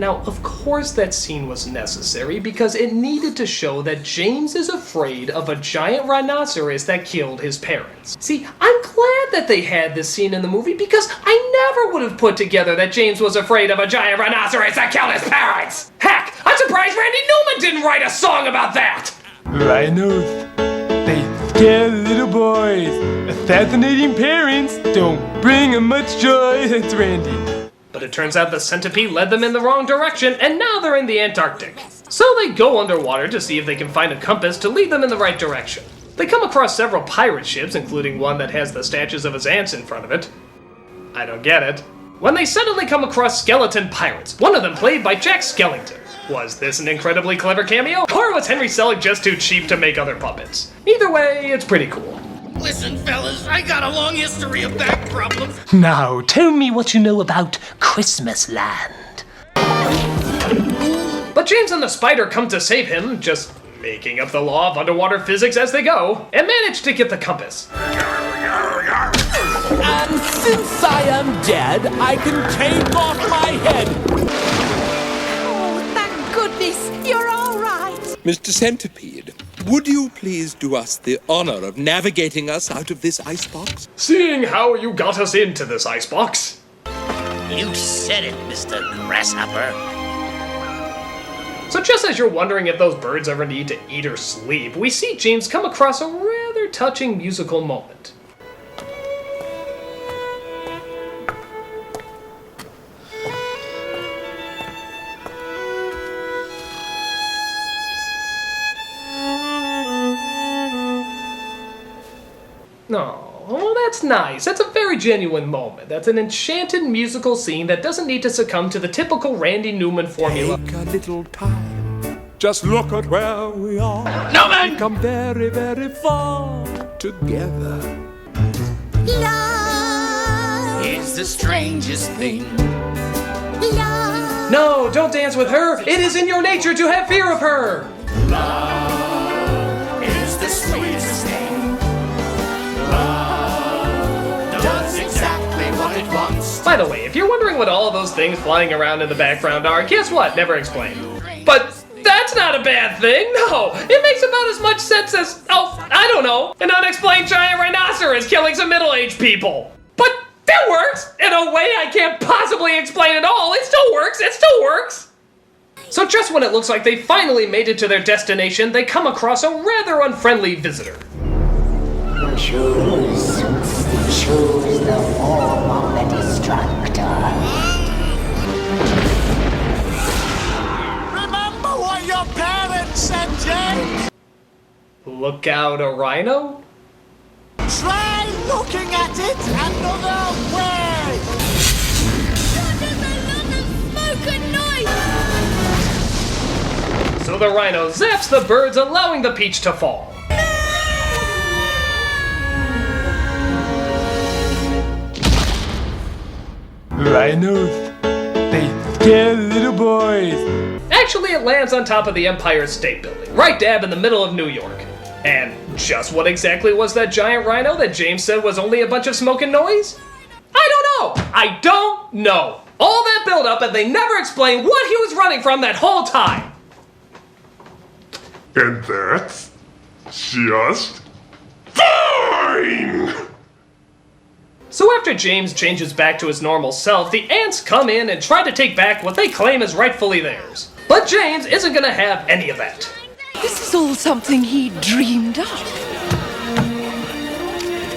Now, of course that scene was necessary because it needed to show that James is afraid of a giant rhinoceros that killed his parents. See, I'm glad that they had this scene in the movie because I never would have put together that James was afraid of a giant rhinoceros that killed his parents! Heck, I'm surprised Randy Newman didn't write a song about that! Rhinos, they scare little boys. Assassinating parents don't bring them much joy. It's Randy. But it turns out the centipede led them in the wrong direction, and now they're in the Antarctic. So they go underwater to see if they can find a compass to lead them in the right direction. They come across several pirate ships, including one that has the statues of his aunts in front of it. I don't get it. When they suddenly come across skeleton pirates, one of them played by Jack Skellington. Was this an incredibly clever cameo, or was Henry Selick just too cheap to make other puppets? Either way, it's pretty cool. Listen, fellas, I got a long history of back problems. Now, tell me what you know about Christmas Land. But James and the spider come to save him, just making up the law of underwater physics as they go, and manage to get the compass. And since I am dead, I can take off my head. Oh, thank goodness, you're all right. Mr. Centipede, would you please do us the honor of navigating us out of this icebox? Seeing how you got us into this icebox. You said it, Mr. Grasshopper. So just as you're wondering if those birds ever need to eat or sleep, we see James come across a rather touching musical moment. Oh, that's nice. That's a very genuine moment. That's an enchanted musical scene that doesn't need to succumb to the typical Randy Newman formula. Take a little time. Just look at where we are. Newman! We come very, very far together. Love, It's the strangest thing. love. No, don't dance with her. It is in your nature to have fear of her. It's the sweetest thing. Love does exactly what it wants. By the way, if you're wondering what all of those things flying around in the background are, guess what? Never explained. But that's not a bad thing, no. It makes about as much sense as, I don't know, an unexplained giant rhinoceros killing some middle-aged people. But that works! In a way I can't possibly explain at all. It still works. So just when it looks like they finally made it to their destination, they come across a rather unfriendly visitor. Choose the form of the destructor. Remember what your parents said, James? Look out, a rhino? Try looking at it another way. So the rhino zaps the birds, allowing the peach to fall. Rhinos, they scare little boys. Actually, it lands on top of the Empire State Building, right dab in the middle of New York. And just what exactly was that giant rhino that James said was only a bunch of smoke and noise? I don't know. All that build-up and they never explained what he was running from that whole time. And that's just fine! So after James changes back to his normal self, the ants come in and try to take back what they claim is rightfully theirs. But James isn't gonna have any of that. This is all something he dreamed up.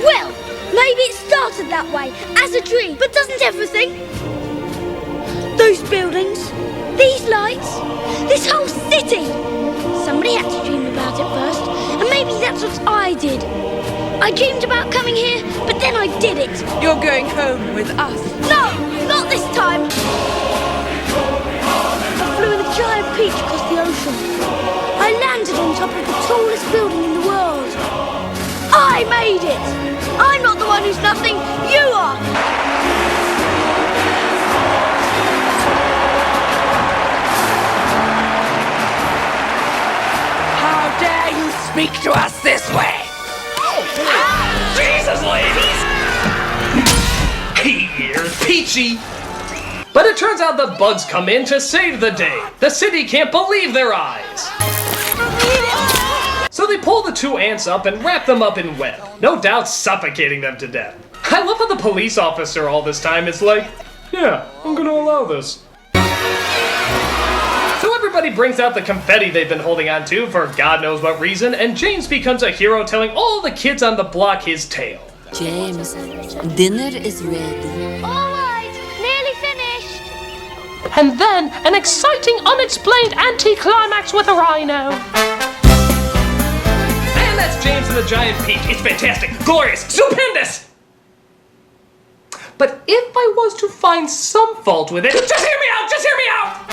Well, maybe it started that way, as a dream, but doesn't everything? Those buildings, these lights, this whole city. Somebody had to dream about it first, and maybe that's what I did. I dreamed about coming here, but then I did it. You're going home with us. No, not this time. I flew in a giant peach across the ocean. I landed on top of the tallest building in the world. I made it. I'm not the one who's nothing. You are. How dare you speak to us this way? Jesus, ladies! Here, Peachy! But it turns out the bugs come in to save the day. The city can't believe their eyes. So they pull the two ants up and wrap them up in web, no doubt suffocating them to death. I love how the police officer all this time is like, yeah, I'm gonna allow this. So everybody brings out the confetti they've been holding on to for God knows what reason, and James becomes a hero telling all the kids on the block his tale. James, dinner is ready. Alright, nearly finished. And then an exciting, unexplained anti-climax with a rhino. And that's James and the Giant Peach. It's fantastic, glorious, stupendous! But if I was to find some fault with it, just hear me out, just hear me out!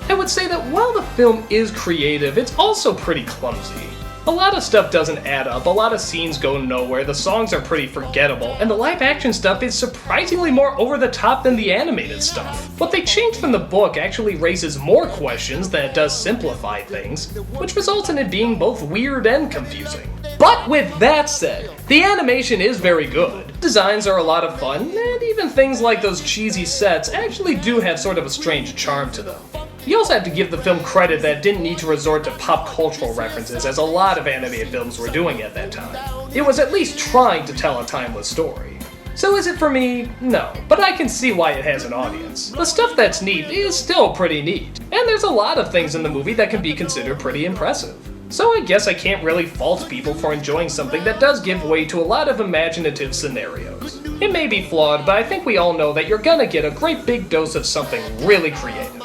I would say that while the film is creative, it's also pretty clumsy. A lot of stuff doesn't add up, a lot of scenes go nowhere, the songs are pretty forgettable, and the live action stuff is surprisingly more over the top than the animated stuff. What they changed from the book actually raises more questions than it does simplify things, which results in it being both weird and confusing. But with that said, the animation is very good. Designs are a lot of fun, and even things like those cheesy sets actually do have sort of a strange charm to them. You also have to give the film credit that it didn't need to resort to pop cultural references as a lot of animated films were doing at that time. It was at least trying to tell a timeless story. So is it for me? No, but I can see why it has an audience. The stuff that's neat is still pretty neat, and there's a lot of things in the movie that can be considered pretty impressive. So I guess I can't really fault people for enjoying something that does give way to a lot of imaginative scenarios. It may be flawed, but I think we all know that you're gonna get a great big dose of something really creative.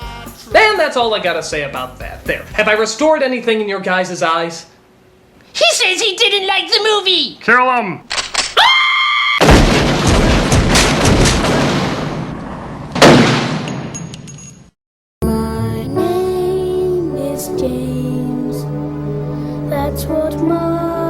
And that's all I gotta say about that. There, have I restored anything in your guys' eyes? He says he didn't like the movie. Kill him! My name is James. That's what my